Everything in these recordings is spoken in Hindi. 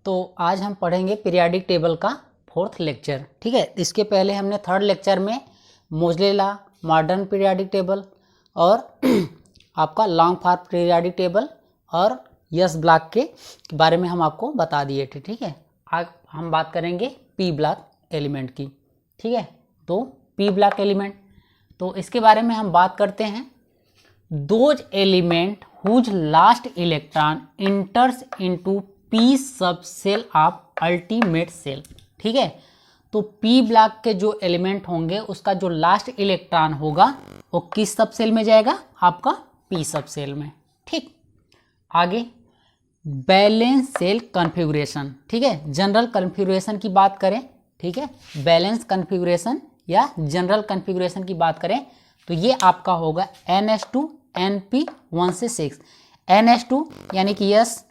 तो आज हम पढ़ेंगे पीरियाडिक टेबल का 4th लेक्चर। ठीक है, इसके पहले हमने 3rd लेक्चर में मोजले लॉ, मॉडर्न पीरियाडिक टेबल और आपका लॉन्ग फॉर्म पीरियाडिक टेबल और यस ब्लॉक के बारे में हम आपको बता दिए थे। ठीक है, आज हम बात करेंगे पी ब्लॉक एलिमेंट की। ठीक है, तो पी ब्लॉक एलिमेंट, तो इसके बारे में हम बात करते हैं। Those element whose last electron enters into p subshell of ultimate shell. ठीक है, तो पी ब्लॉक के जो एलिमेंट होंगे उसका जो लास्ट इलेक्ट्रॉन होगा वो किस सब सेल में जाएगा? आपका पी सब सेल में। ठीक, आगे बैलेंस सेल कॉन्फ़िगरेशन। ठीक है, जनरल कॉन्फ़िगरेशन की बात करें, ठीक है, बैलेंस कॉन्फ़िगरेशन या जनरल कॉन्फ़िगरेशन की बात करें तो ये आपका होगा NH2 NP 1 से 6। NH2 यानी कि यस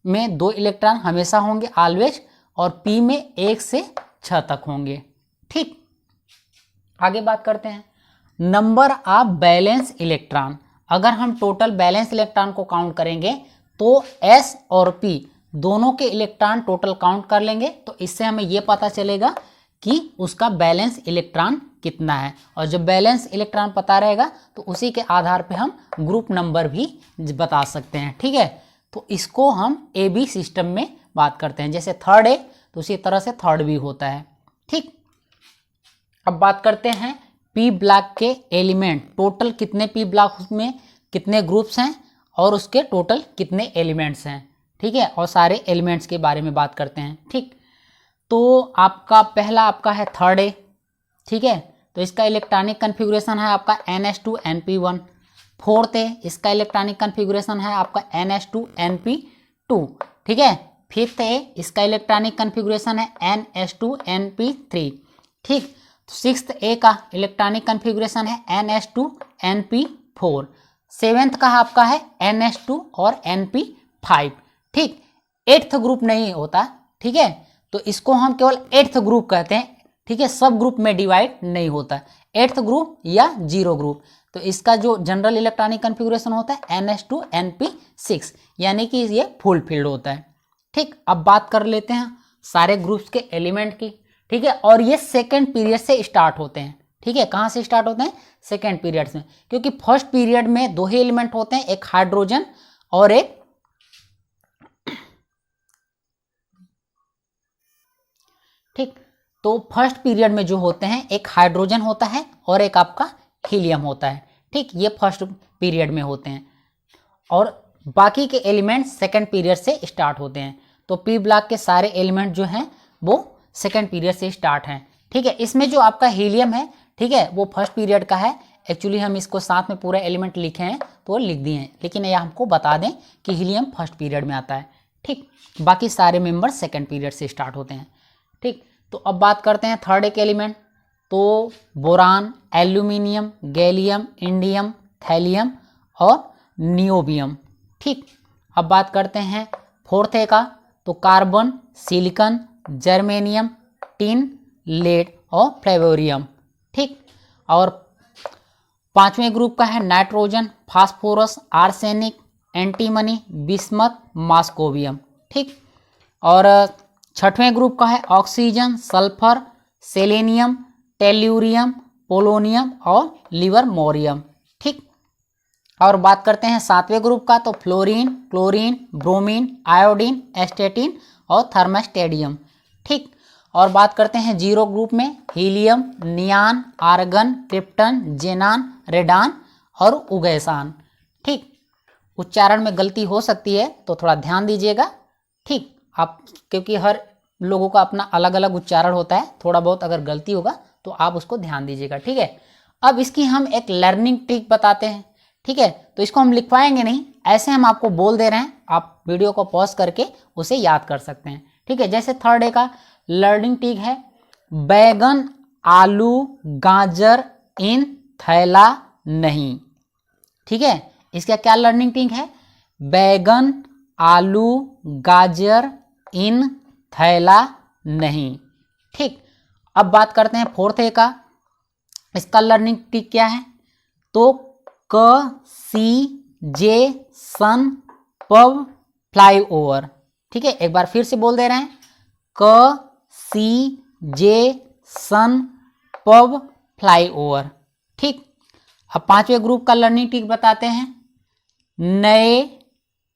में 2 इलेक्ट्रॉन हमेशा होंगे ऑलवेज, और P में 1 से 6 तक होंगे। ठीक, आगे बात करते हैं नंबर ऑफ बैलेंस इलेक्ट्रॉन। अगर हम टोटल बैलेंस इलेक्ट्रॉन को काउंट करेंगे तो S और P दोनों के इलेक्ट्रॉन टोटल काउंट कर लेंगे, तो इससे हमें ये पता चलेगा कि उसका बैलेंस इलेक्ट्रॉन कितना है। और जब बैलेंस इलेक्ट्रॉन पता रहेगा तो उसी के आधार पे हम ग्रुप नंबर भी बता सकते हैं। ठीक है, तो इसको हम AB सिस्टम में बात करते हैं। जैसे 3rd A तो उसी तरह से 3rd B होता है। ठीक, अब बात करते हैं पी ब्लॉक के एलिमेंट, टोटल कितने पी ब्लॉक में कितने ग्रुप्स हैं और उसके टोटल कितने एलिमेंट्स हैं। ठीक है, और सारे एलिमेंट्स के बारे में बात करते हैं। ठीक, तो आपका पहला आपका है 3rd A। ठीक है, तो इसका इलेक्ट्रॉनिक कन्फिगुरेशन है आपका NH2 NP1। 4th A, इसका इलेक्ट्रॉनिक कन्फिगुरेशन है आपका NH2 NP2। ठीक है, 5th A, इसका इलेक्ट्रॉनिक कन्फिगुरेशन है NH2 NP3। ठीक, तो 6th A का इलेक्ट्रॉनिक कन्फिगुरेशन है NH2 NP4। 7th का आपका है NH2 और NP5। ठीक, 8th ग्रुप नहीं होता। ठीक है, तो इसको हम केवल 8th ग्रुप कहते हैं। ठीक है, सब ग्रुप में डिवाइड नहीं होता, 8th ग्रुप या 0 ग्रुप। तो इसका जो जनरल इलेक्ट्रॉनिक कन्फिगुरेशन होता है NH2 NP6, यानी कि ये फुल फिल्ड होता है। ठीक, अब बात कर लेते हैं सारे ग्रुप्स के एलिमेंट की। ठीक है, और ये सेकेंड पीरियड से स्टार्ट होते हैं। ठीक है, कहाँ से स्टार्ट होते हैं? सेकेंड पीरियड में, क्योंकि फर्स्ट पीरियड में 2 ही एलिमेंट होते हैं, एक हाइड्रोजन और एक ठीक, तो फर्स्ट पीरियड में जो होते हैं एक हाइड्रोजन होता है और एक आपका हीलियम होता है। ठीक, ये फर्स्ट पीरियड में होते हैं और बाकी के एलिमेंट सेकेंड पीरियड से स्टार्ट होते हैं। तो पी ब्लॉक के सारे एलिमेंट जो हैं वो सेकेंड पीरियड से स्टार्ट हैं। ठीक है, इसमें जो आपका हीलियम है, ठीक है, वो फर्स्ट पीरियड का है। एक्चुअली हम इसको साथ में पूरा एलिमेंट लिखे हैं तो लिख दिए हैं, लेकिन ये हमको बता दें कि हीलियम फर्स्ट पीरियड में आता है। ठीक, बाकी सारे मेंबर सेकेंड पीरियड से स्टार्ट होते हैं। ठीक, तो अब बात करते हैं 3rd A के एलिमेंट। तो boron, aluminium, gallium, indium, thallium और नियोबियम। ठीक, अब बात करते हैं 4th A का। तो carbon, silicon, germanium, tin, lead और फ्लेवोरियम। ठीक, और 5वें ग्रुप का है nitrogen, phosphorus, arsenic, antimony, bismuth, moscovium. ठीक, और 6वें ग्रुप का है oxygen, sulphur, selenium, tellurium, polonium और लिवरमोरियम। ठीक, और बात करते हैं 7वें ग्रुप का। तो fluorine, chlorine, bromine, iodine, astatine और थर्मस्टेडियम। ठीक, और बात करते हैं 0 ग्रुप में helium, neon, argon, krypton, जेनान, radon और उगैसान। ठीक, उच्चारण में गलती हो सकती है तो थोड़ा ध्यान दीजिएगा। ठीक, आप क्योंकि हर लोगों का अपना अलग अलग उच्चारण होता है, थोड़ा बहुत अगर गलती होगा तो आप उसको ध्यान दीजिएगा। ठीक है, अब इसकी हम एक लर्निंग ट्रिक बताते हैं। ठीक है, तो इसको हम लिखवाएंगे नहीं, ऐसे हम आपको बोल दे रहे हैं, आप वीडियो को पॉज करके उसे याद कर सकते हैं। ठीक है, जैसे 3rd A का लर्निंग ट्रिक है बैगन, आलू, गाजर इन थैला नहीं। ठीक है, इसका क्या लर्निंग ट्रिक है? बैगन, आलू, गाजर इन थैला नहीं। ठीक, अब बात करते हैं 4th A का। इसका लर्निंग ट्रिक क्या है? तो क, सी, जे, सन, पब, फ्लाई ओवर। ठीक है, एक बार फिर से बोल दे रहे हैं, क सी जे सन पब फ्लाई ओवर। ठीक, अब पांचवें ग्रुप का लर्निंग ट्रिक बताते हैं, नए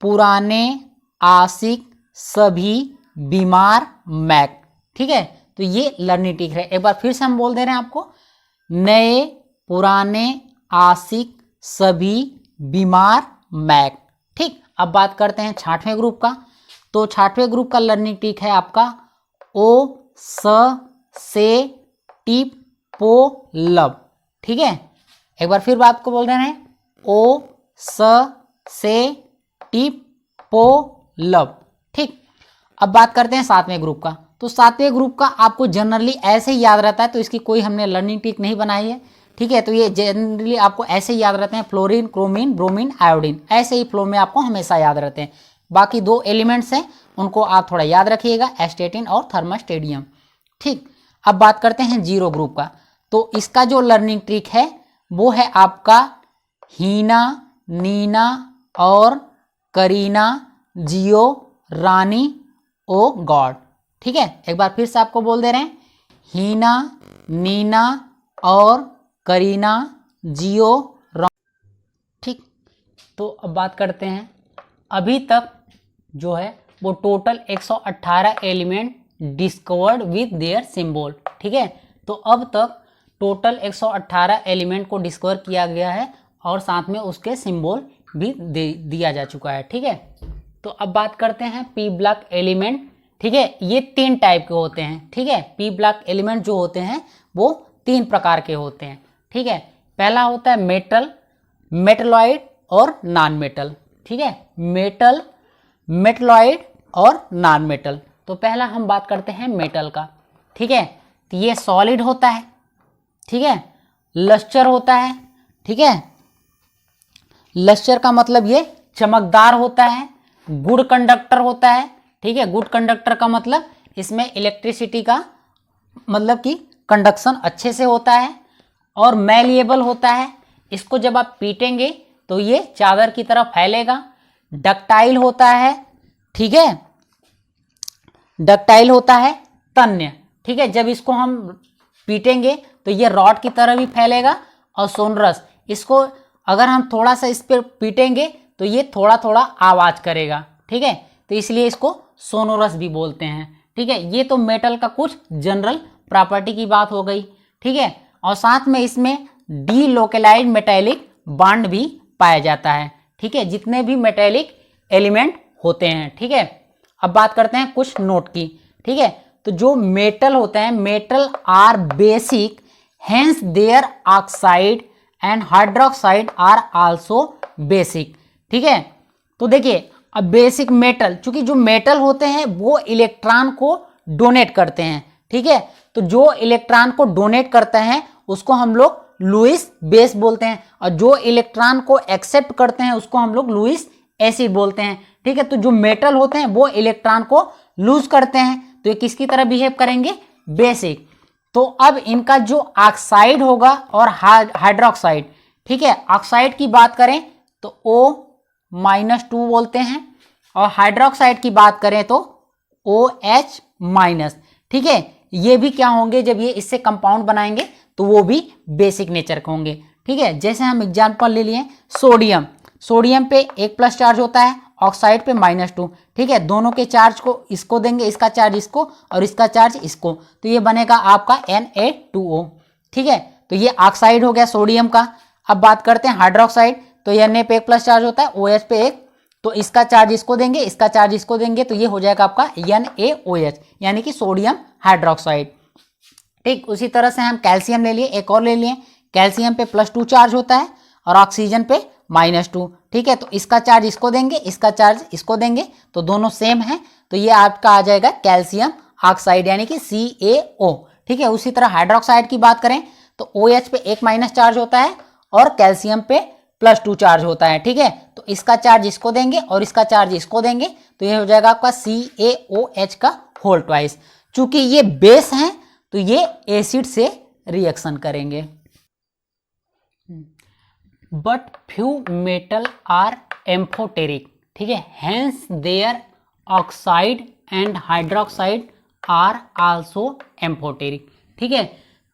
पुराने आशिक सभी बीमार मैक। ठीक है, तो ये लर्निंग ट्रिक है। एक बार फिर से हम बोल दे रहे हैं आपको, नए पुराने आशिक सभी बीमार मैक। ठीक, अब बात करते हैं छठवें ग्रुप का। तो छठवें ग्रुप का लर्निंग ट्रिक है आपका, ओ स से टिप पो लब। ठीक है, एक बार फिर बात को बोल रहे हैं, ओ स से टिप पो लब। ठीक, अब बात करते हैं सातवें ग्रुप का। तो सातवें ग्रुप का आपको जनरली ऐसे ही याद रहता है, तो इसकी कोई हमने लर्निंग ट्रिक नहीं बनाई है। ठीक है, तो ये जनरली आपको ऐसे ही याद रहते हैं, फ्लोरीन, क्रोमीन, ब्रोमीन, आयोडीन, ऐसे ही फ्लो में आपको हमेशा याद रहते हैं। बाकी दो एलिमेंट्स हैं, उनको आप थोड़ा याद रखिएगा, एस्टेटिन और थर्मास्टेडियम। ठीक, अब बात करते हैं जीरो ग्रुप का। तो इसका जो लर्निंग ट्रिक है वो है आपका हीना, नीना और करीना, जियो, रानी, ओ गॉड। ठीक है, एक बार फिर से आपको बोल दे रहे हैं, हीना, नीना और करीना, जियो, रानी। ठीक, तो अब बात करते हैं, अभी तक जो है वो total 118 element discovered with their symbol. ठीक है, तो अब तक टोटल 118 एलिमेंट को डिस्कवर किया गया है और साथ में उसके सिंबल भी दिया जा चुका है। ठीक है, तो अब बात करते हैं पी ब्लॉक एलिमेंट। ठीक है, ये तीन टाइप के होते हैं। ठीक है, पी ब्लॉक एलिमेंट जो होते हैं वो तीन प्रकार के होते हैं। ठीक है, पहला होता है मेटल, मेटलॉइड और नॉन मेटल। ठीक है, मेटल, मेटलॉइड और नॉन मेटल। तो पहला हम बात करते हैं मेटल का। ठीक है, तो ये सॉलिड होता है। ठीक है, लस्टर होता है। ठीक है, लस्टर का मतलब ये चमकदार होता है, गुड कंडक्टर होता है। ठीक है, गुड कंडक्टर का मतलब इसमें इलेक्ट्रिसिटी का मतलब कि कंडक्शन अच्छे से होता है, और मैलिएबल होता है। इसको जब आप पीटेंगे तो ये चादर की तरह फैलेगा। डक्टाइल होता है। ठीक है, डक्टाइल होता है, तन्य। ठीक है, जब इसको हम पीटेंगे तो ये रॉड की तरह भी फैलेगा। और सोनरस, इसको अगर हम थोड़ा सा इस पर पीटेंगे तो ये थोड़ा थोड़ा आवाज करेगा। ठीक है, तो इसलिए इसको सोनोरस भी बोलते हैं। ठीक है, ये तो मेटल का कुछ जनरल प्रॉपर्टी की बात हो गई। ठीक है, और साथ में इसमें डीलोकेलाइज्ड मेटेलिक बॉन्ड भी पाया जाता है। ठीक है, जितने भी मेटेलिक एलिमेंट होते हैं। ठीक है, अब बात करते हैं कुछ नोट की। ठीक है, तो जो मेटल होते हैं, metal are basic, hence their oxide and hydroxide are also basic. ठीक है, तो देखिए अब बेसिक मेटल, चूंकि जो मेटल होते हैं वो इलेक्ट्रॉन को डोनेट करते हैं। ठीक है, तो जो इलेक्ट्रॉन को डोनेट करते हैं उसको हम लोग लुईस बेस बोलते हैं, और जो इलेक्ट्रॉन को एक्सेप्ट करते हैं उसको हम लोग लुईस एसिड बोलते हैं। ठीक है, तो जो मेटल होते हैं वो इलेक्ट्रॉन को लूज करते हैं, तो ये किसकी तरह बिहेव करेंगे, बेसिक। तो अब इनका जो ऑक्साइड होगा और हाइड्रोक्साइड, ठीक है, ऑक्साइड की बात करें तो O-2 बोलते हैं, और हाइड्रोक्साइड की बात करें तो OH-। ठीक है, ये भी क्या होंगे, जब ये इससे कंपाउंड बनाएंगे तो वो भी बेसिक नेचर के होंगे। ठीक है, जैसे हम एग्जांपल ले लिए सोडियम, सोडियम पे 1+ चार्ज होता है, ऑक्साइड पे -2। ठीक है, दोनों के चार्ज को इसको देंगे, इसका चार्ज इसको और इसका चार्ज इसको, तो ये बनेगा आपका Na2O। ठीक है, तो ये ऑक्साइड हो गया सोडियम का। अब बात करते हैं हाइड्रोक्साइड, तो Na पे 1+ चार्ज होता है, OH पे 1, तो इसका चार्ज इसको देंगे, इसका चार्ज इसको देंगे, तो ये हो जाएगा आपका NaOH, यानी कि सोडियम हाइड्रोक्साइड। ठीक, उसी तरह से हम कैल्शियम ले लिए, एक और ले लिए, कैल्शियम पे +2 चार्ज होता है और ऑक्सीजन पे -2। ठीक है, तो इसका चार्ज इसको देंगे, इसका चार्ज इसको देंगे, तो दोनों सेम है, तो ये आपका आ जाएगा कैल्शियम ऑक्साइड, यानी कि CaO। ठीक है, उसी तरह हाइड्रोक्साइड की बात करें तो OH पे 1- चार्ज होता है और कैल्शियम पे +2 चार्ज होता है। ठीक है, तो इसका चार्ज इसको देंगे और इसका चार्ज इसको देंगे, तो ये हो जाएगा आपका CaOH का होल ट्वाइस। चूंकि ये बेस हैं तो ये एसिड से रिएक्शन करेंगे। But few metal are amphoteric. ठीक है, hence their oxide and hydroxide are also amphoteric. ठीक है,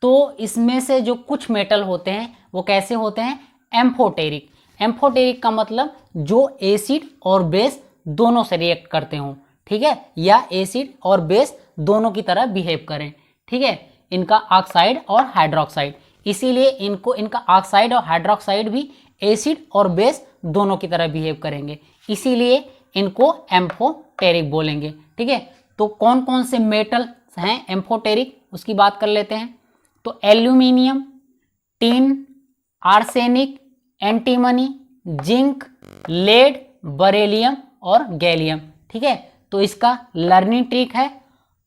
तो इसमें से जो कुछ मेटल होते हैं वो कैसे होते हैं, एम्फोटेरिक। एम्फोटेरिक का मतलब जो एसिड और बेस दोनों से रिएक्ट करते हों, ठीक है, या एसिड और बेस दोनों की तरह बिहेव करें। ठीक है, इनका ऑक्साइड और हाइड्रोक्साइड, इसीलिए इनका ऑक्साइड और हाइड्रोक्साइड भी एसिड और बेस दोनों की तरह बिहेव करेंगे, इसीलिए इनको एम्फोटेरिक बोलेंगे। ठीक है, तो कौन कौन से मेटल हैं एम्फोटेरिक उसकी बात कर लेते हैं। तो aluminium, tin, arsenic, antimony, zinc, lead, beryllium और गैलियम। ठीक है, तो इसका लर्निंग ट्रिक है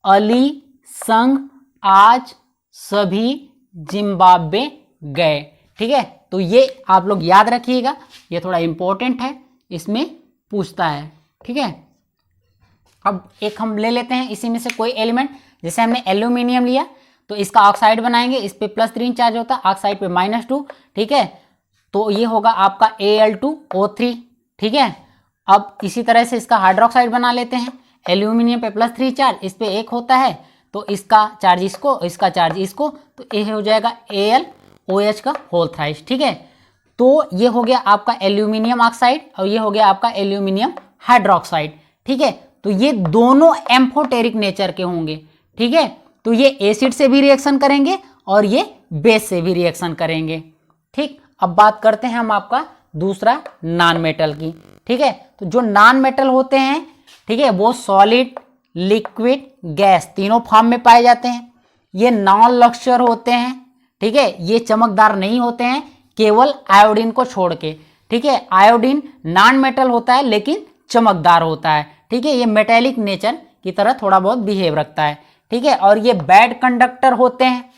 अली संग आज सभी जिम्बाब्वे गए। ठीक है, तो ये आप लोग याद रखिएगा, ये थोड़ा इंपॉर्टेंट है, इसमें पूछता है। ठीक है, अब एक हम ले लेते हैं इसी में से कोई एलिमेंट, जैसे हमने एल्यूमिनियम लिया तो इसका ऑक्साइड बनाएंगे, इस पे +3 चार्ज होता है, ऑक्साइड पे -2। ठीक है, तो ये होगा आपका Al2O3। ठीक है, अब इसी तरह से इसका हाइड्रोक्साइड बना लेते हैं, एल्यूमिनियम पे +3 चार्ज, इस पे 1 होता है, तो इसका चार्ज इसको, इसका चार्ज इसको, तो ये हो जाएगा AlOH का होल थ्राइस। ठीक है, तो ये हो गया आपका एल्यूमिनियम ऑक्साइड और ये हो गया आपका एल्यूमिनियम हाइड्रोक्साइड। ठीक है, तो ये दोनों एम्फोटेरिक नेचर के होंगे। ठीक है, तो ये एसिड से भी रिएक्शन करेंगे और ये बेस से भी रिएक्शन करेंगे। ठीक, अब बात करते हैं हम आपका दूसरा नॉन मेटल की। ठीक है, तो जो नॉन मेटल होते हैं, ठीक है, वो सॉलिड, लिक्विड, गैस तीनों फॉर्म में पाए जाते हैं। ये नॉन लक्चर होते हैं। ठीक है, ये चमकदार नहीं होते हैं, केवल आयोडीन को छोड़ के। ठीक है, आयोडीन नॉन मेटल होता है लेकिन चमकदार होता है। ठीक है, ये मेटेलिक नेचर की तरह थोड़ा बहुत बिहेव रखता है। ठीक है, और ये बैड कंडक्टर होते हैं।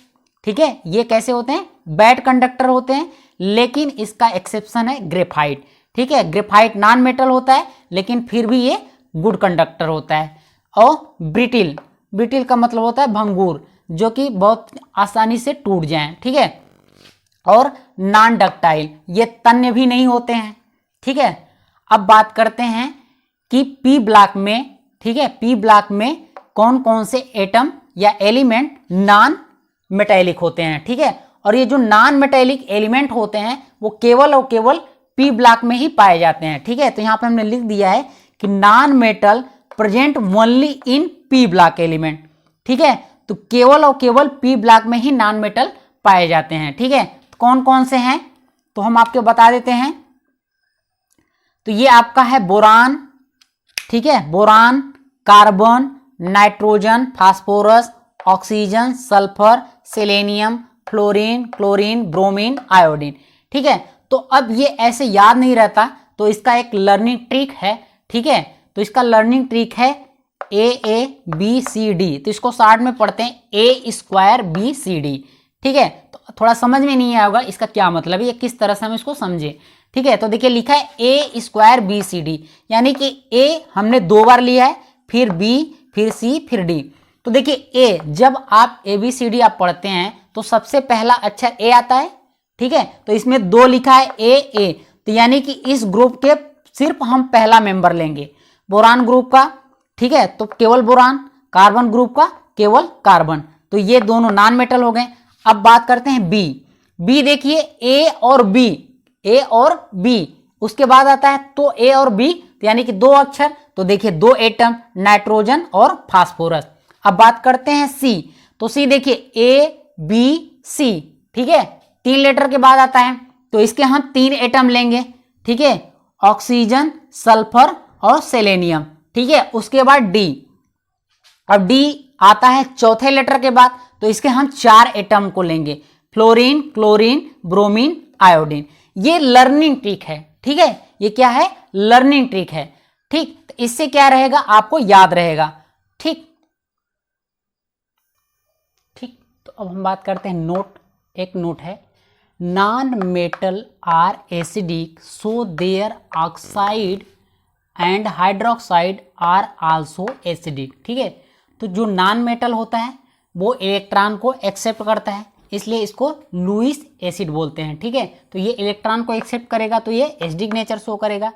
ठीक है, ये कैसे होते हैं, बैड कंडक्टर होते हैं, लेकिन इसका एक्सेप्शन है ग्रेफाइट। ठीक है, ग्रेफाइट नॉन मेटल होता है लेकिन फिर भी ये गुड कंडक्टर होता है। और ब्रिटिल, ब्रिटिल का मतलब होता है भंगूर, जो कि बहुत आसानी से टूट जाएं। ठीक है, और नॉन डक्टाइल, ये तन्य भी नहीं होते हैं। ठीक है, अब बात करते हैं कि पी ब्लॉक में, ठीक है, पी ब्लॉक में कौन कौन से एटम या एलिमेंट नॉन मेटेलिक होते हैं। ठीक है, और ये जो नॉन मेटेलिक एलिमेंट होते हैं वो केवल और केवल पी ब्लॉक में ही पाए जाते हैं। ठीक है, तो यहाँ पे हमने लिख दिया है कि non metal present only in P block element. ठीक है, तो केवल और केवल पी ब्लॉक में ही नॉन मेटल पाए जाते हैं। ठीक है, तो कौन कौन से हैं तो हम आपको बता देते हैं। तो ये आपका है बोरान। ठीक है, boron, carbon, nitrogen, phosphorus, oxygen, sulphur, selenium, fluorine, chlorine, bromine, iodine. ठीक है, तो अब ये ऐसे याद नहीं रहता, तो इसका एक लर्निंग ट्रिक है। ठीक है, तो इसका लर्निंग ट्रिक है AABCD, तो इसको शॉर्ट में पढ़ते हैं A²BCD। ठीक है, तो थोड़ा समझ में नहीं आएगा इसका क्या मतलब है, ये किस तरह से हम इसको समझे। ठीक है, तो देखिए लिखा है A²BCD, यानी कि A हमने 2 बार लिया है, फिर B, फिर C, फिर D। तो देखिए A, जब आप ABCD आप पढ़ते हैं तो सबसे पहला अक्षर A आता है। ठीक है, तो इसमें 2 लिखा है A, तो यानी कि इस ग्रुप के सिर्फ हम पहला मेंबर लेंगे बोरान ग्रुप का। ठीक है, तो केवल बोरान, कार्बन ग्रुप का केवल कार्बन, तो ये दोनों नॉन मेटल हो गए। अब बात करते हैं बी। देखिए A और B, उसके बाद आता है तो A और B, तो यानी कि 2 अक्षर, तो देखिए 2 एटम, नाइट्रोजन और फास्फोरस। अब बात करते हैं C, तो C देखिए ABC। ठीक है, 3 लेटर के बाद आता है, तो इसके हम 3 एटम लेंगे। ठीक है, ऑक्सीजन, सल्फर और सेलेनियम। ठीक है, उसके बाद D। अब D आता है चौथे लेटर के बाद, तो इसके हम 4 एटम को लेंगे, फ्लोरीन, क्लोरीन, ब्रोमीन, आयोडीन। ये लर्निंग ट्रिक है। ठीक है, ये क्या है, लर्निंग ट्रिक है। ठीक, तो इससे क्या रहेगा, आपको याद रहेगा। ठीक, तो अब हम बात करते हैं नोट। एक नोट है, non metal are acidic so their oxide and hydroxide are also acidic. ठीक है, तो जो नॉन मेटल होता है वो इलेक्ट्रॉन को एक्सेप्ट करता है, इसलिए इसको लुईस एसिड बोलते हैं। ठीक है, तो ये इलेक्ट्रॉन को एक्सेप्ट करेगा तो ये एसिडिक नेचर शो करेगा।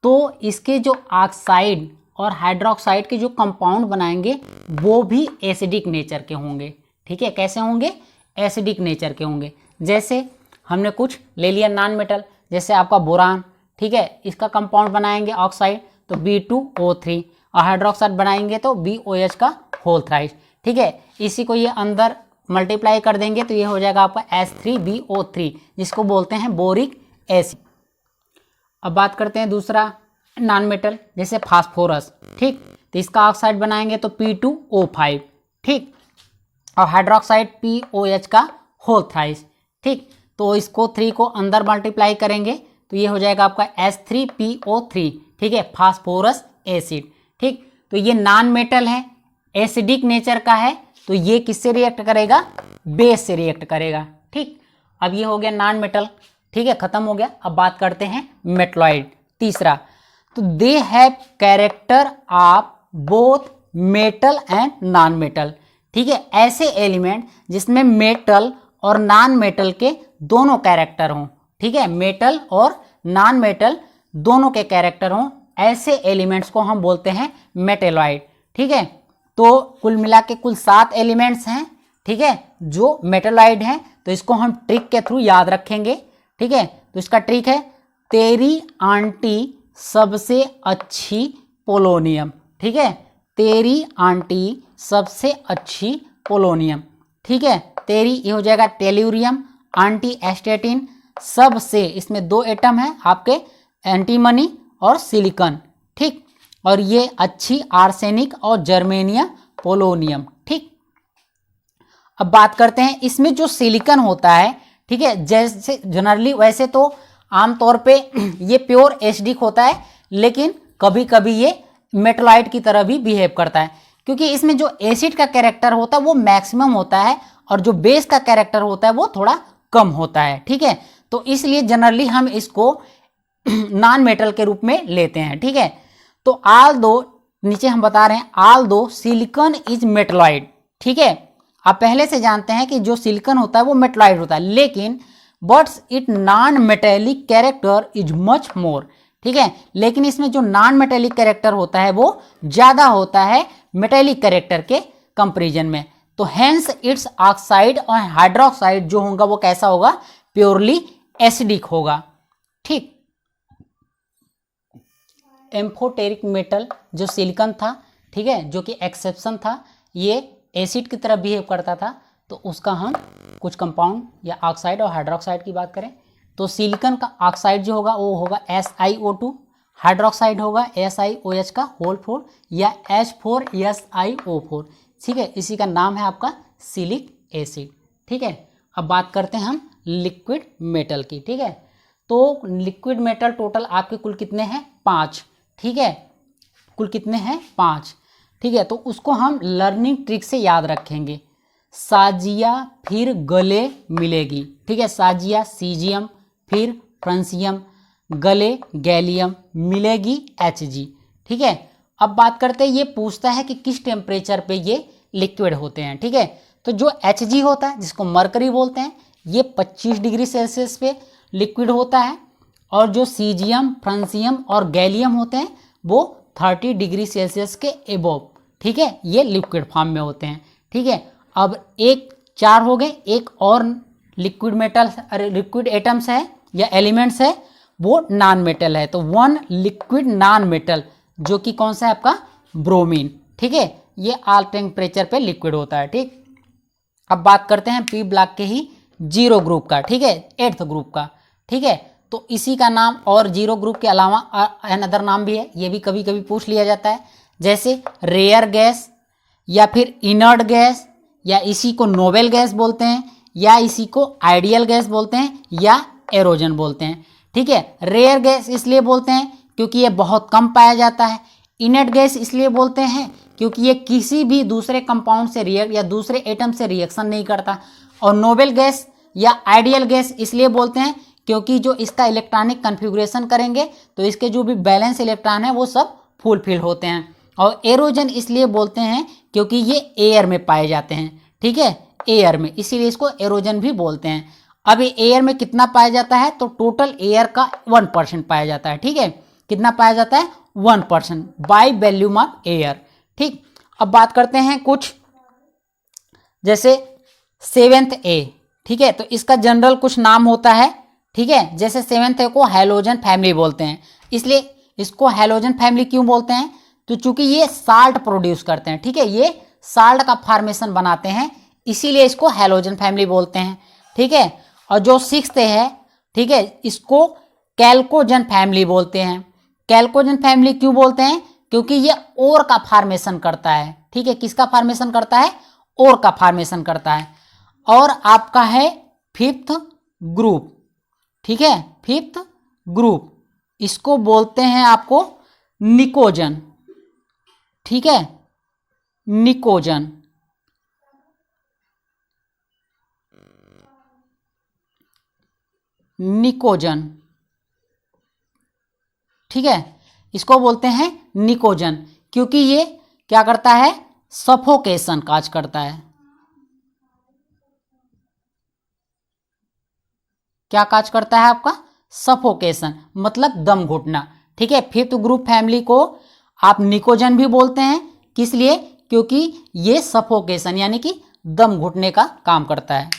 तो इसके जो ऑक्साइड और हाइड्रोक्साइड के जो कंपाउंड बनाएंगे वो भी एसिडिक नेचर के होंगे। ठीक है, कैसे होंगे? एसिडिक नेचर के होंगे। जैसे हमने कुछ ले लिया नॉन मेटल, जैसे आपका बोरान, ठीक है, इसका कंपाउंड बनाएंगे ऑक्साइड तो B2O3 और हाइड्रोक्साइड बनाएंगे तो BOH का होल थ्राइस। ठीक है, इसी को ये अंदर मल्टीप्लाई कर देंगे तो ये हो जाएगा आपका H3BO3 जिसको बोलते हैं बोरिक एसिड। अब बात करते हैं दूसरा नॉन मेटल, जैसे फास्फोरस। ठीक, तो इसका ऑक्साइड बनाएंगे तो P2O5। ठीक, और हाइड्रोक्साइड POH का होल थ्राइस। ठीक, तो इसको 3 को अंदर मल्टीप्लाई करेंगे तो ये हो जाएगा आपका H3PO3। ठीक है, फास्फोरस एसिड। ठीक, तो ये नॉन मेटल है, एसिडिक नेचर का है, तो ये किससे रिएक्ट करेगा? बेस से रिएक्ट करेगा। ठीक, अब ये हो गया नॉन मेटल। ठीक है, खत्म हो गया। अब बात करते हैं मेटलॉइड, तीसरा। तो they have character of both metal and non metal. ठीक है, ऐसे एलिमेंट जिसमें मेटल और नॉन मेटल के दोनों कैरेक्टर हों। ठीक है, मेटल और नॉन मेटल दोनों के कैरेक्टर हों, ऐसे एलिमेंट्स को हम बोलते हैं मेटेलॉइड। ठीक है, तो कुल मिला के कुल 7 एलिमेंट्स हैं। ठीक है, जो मेटेलॉइड हैं, तो इसको हम ट्रिक के थ्रू याद रखेंगे। ठीक है, तो इसका ट्रिक है तेरी आंटी सबसे अच्छी पोलोनियम। ठीक है, तेरी आंटी सबसे अच्छी पोलोनियम। ठीक है, तेरी ये हो जाएगा टेल्यूरियम, आंटी एस्टेटिन, सबसे इसमें 2 एटम है आपके एंटीमनी और सिलिकॉन। ठीक, और ये अच्छी आर्सेनिक और जर्मेनियम पोलोनियम। ठीक, अब बात करते हैं इसमें जो सिलिकॉन होता है। ठीक है, जैसे जनरली वैसे तो आमतौर पे ये प्योर एसिडिक होता है, लेकिन कभी कभी ये मेटलॉइड की तरह भी बिहेव करता है, क्योंकि इसमें जो एसिड का कैरेक्टर होता है वो मैक्सिमम होता है और जो बेस का कैरेक्टर होता है वो थोड़ा कम होता है। ठीक है, तो इसलिए जनरली हम इसको नॉन मेटल के रूप में लेते हैं। ठीक है, तो आल दो नीचे हम बता रहे हैं आल दो सिलिकॉन इज मेटलॉइड। ठीक है, आप पहले से जानते हैं कि जो सिलिकॉन होता है वो मेटलॉइड होता है, लेकिन buts it non metallic character is much more. ठीक है, लेकिन इसमें जो नॉन मेटेलिक कैरेक्टर होता है वो ज्यादा होता है मेटेलिक कैरेक्टर के कंपेरिजन में। तो हेंस इट्स ऑक्साइड और हाइड्रोक्साइड जो होगा वो कैसा होगा? प्योरली एसिडिक होगा। ठीक, एम्फोटेरिक मेटल जो सिलिकॉन था, ठीक है, जो कि एक्सेप्शन था, ये एसिड की तरह बिहेव करता था, तो उसका हम कुछ कंपाउंड या ऑक्साइड और हाइड्रोक्साइड की बात करें तो सिलिकॉन का ऑक्साइड जो होगा वो होगा SiO2, हाइड्रोक्साइड होगा SiOH का होल 4 या H4SiO4। ठीक है, इसी का नाम है आपका सिलिक एसिड। ठीक है, अब बात करते हैं हम लिक्विड मेटल की। ठीक है, तो लिक्विड मेटल टोटल आपके कुल कितने हैं? 5। ठीक है, कुल कितने हैं? 5। ठीक है, तो उसको हम लर्निंग ट्रिक से याद रखेंगे। साजिया फिर गले मिलेगी। ठीक है, साजिया सीजियम, फिर फ्रांसियम, गले गैलियम, मिलेगी Hg। ठीक है, अब बात करते हैं, ये पूछता है कि किस टेम्परेचर पे ये लिक्विड होते हैं। ठीक है, तो जो Hg होता है जिसको मरकरी बोलते हैं, ये 25 डिग्री सेल्सियस पे लिक्विड होता है, और जो सीजियम, फ्रांसियम और गैलियम होते हैं वो 30 डिग्री सेल्सियस के एबोव, ठीक है, ये लिक्विड फॉर्म में होते हैं। ठीक है, अब 4 हो गए, एक और लिक्विड मेटल लिक्विड एटम्स है या एलिमेंट्स है, वो नॉन मेटल है। तो 1 लिक्विड नॉन मेटल जो कि कौन सा है आपका? ब्रोमीन। ठीक है, ये ऑल टेम्परेचर पे लिक्विड होता है। ठीक, अब बात करते हैं पी ब्लॉक के ही 0 ग्रुप का। ठीक है, 8th ग्रुप का। ठीक है, तो इसी का नाम और 0 ग्रुप के अलावा अनदर नाम भी है, ये भी कभी कभी पूछ लिया जाता है, जैसे रेयर गैस या फिर इनर्ट गैस, या इसी को नोबेल गैस बोलते हैं, या इसी को आइडियल गैस बोलते हैं, या एरोजन बोलते हैं। ठीक है, रेयर गैस इसलिए बोलते हैं क्योंकि ये बहुत कम पाया जाता है। इनर्ट गैस इसलिए बोलते हैं क्योंकि ये किसी भी दूसरे कंपाउंड से रिएक्ट या दूसरे एटम से रिएक्शन नहीं करता। और नोबेल गैस या आइडियल गैस इसलिए बोलते हैं क्योंकि जो इसका इलेक्ट्रॉनिक कन्फिगुरेशन करेंगे तो इसके जो भी बैलेंस इलेक्ट्रॉन है वो सब फुलफिल होते हैं। और एरोजन इसलिए बोलते हैं क्योंकि ये एयर में पाए जाते हैं। ठीक है, एयर में, इसीलिए इसको एरोजन भी बोलते हैं। अब ये एयर में कितना पाया जाता है? तो टोटल एयर का 1% पाया जाता है। ठीक है, कितना पाया जाता है? 1% बाय वॉल्यूम ऑफ एयर। ठीक, अब बात करते हैं कुछ, जैसे 7th A, ठीक है, तो इसका जनरल कुछ नाम होता है, ठीक है, जैसे 7th A को हैलोजन फैमिली बोलते हैं, इसलिए इसको हैलोजन फैमिली क्यों बोलते हैं, तो चूंकि ये साल्ट प्रोड्यूस करते हैं, ठीक है, ये साल्ट का फॉर्मेशन बनाते हैं, इसीलिए इसको हैलोजन फैमिली बोलते हैं, ठीक है। और जो 6th है, ठीक है, इसको कैल्कोजन फैमिली बोलते हैं। कैल्कोजन फैमिली क्यों बोलते हैं, क्योंकि ये ओर का फॉर्मेशन करता है, ठीक है, किसका फॉर्मेशन करता है, ओर का फॉर्मेशन करता है। और आपका है 5th ग्रुप, ठीक है, 5th ग्रुप, इसको बोलते हैं आपको निकोजन, ठीक है, निकोजन। निकोजन, ठीक है, इसको बोलते हैं निकोजन, क्योंकि ये क्या करता है, सफोकेशन काज करता है। क्या काज करता है आपका, सफोकेशन, मतलब दम घुटना, ठीक है। 5th ग्रुप फैमिली को आप निकोजन भी बोलते हैं, किस लिए, क्योंकि ये सफोकेशन यानी कि दम घुटने का काम करता है।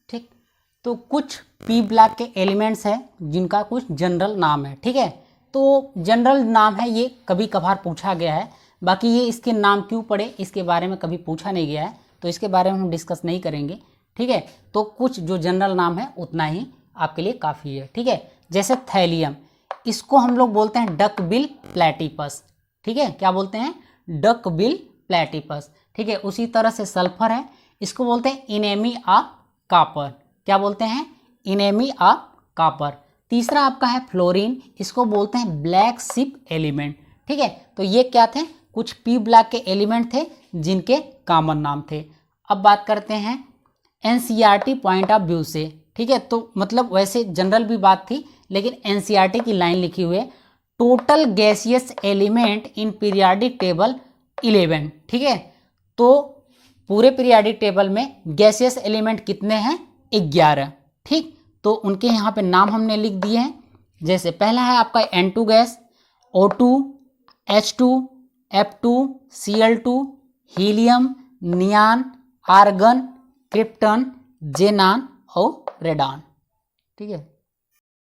ठीक, तो कुछ पी ब्लॉक के एलिमेंट्स हैं जिनका कुछ जनरल नाम है, ठीक है, तो जनरल नाम है, ये कभी कभार पूछा गया है, बाकी ये इसके नाम क्यों पड़े इसके बारे में कभी पूछा नहीं गया है, तो इसके बारे में हम डिस्कस नहीं करेंगे, ठीक है। तो कुछ जो जनरल नाम है उतना ही आपके लिए काफ़ी है, ठीक है। जैसे थैलियम, इसको हम लोग बोलते हैं डक बिल प्लेटिपस, ठीक है, क्या बोलते हैं, डक बिल प्लेटिपस, ठीक है। उसी तरह से सल्फर है, इसको बोलते हैं इनेमी ऑफ कॉपर, क्या बोलते हैं, इनेमी ऑफ कॉपर। तीसरा आपका है फ्लोरीन, इसको बोलते हैं ब्लैक शिप एलिमेंट, ठीक है। तो ये क्या थे, कुछ पी ब्लॉक के एलिमेंट थे जिनके कॉमन नाम थे। अब बात करते हैं एनसीईआरटी पॉइंट ऑफ व्यू से, ठीक है, तो मतलब वैसे जनरल भी बात थी, लेकिन एनसीईआरटी की लाइन लिखी हुई है, total gaseous element in periodic table 11, ठीक है। तो पूरे पीरियाडिक टेबल में गैसियस एलिमेंट कितने हैं, 11, ठीक। तो उनके यहाँ पे नाम हमने लिख दिए हैं, जैसे पहला है आपका N2 gas, O2, H2, F2, Cl2, helium, neon, argon, krypton, xenon और रेडान, ठीक है।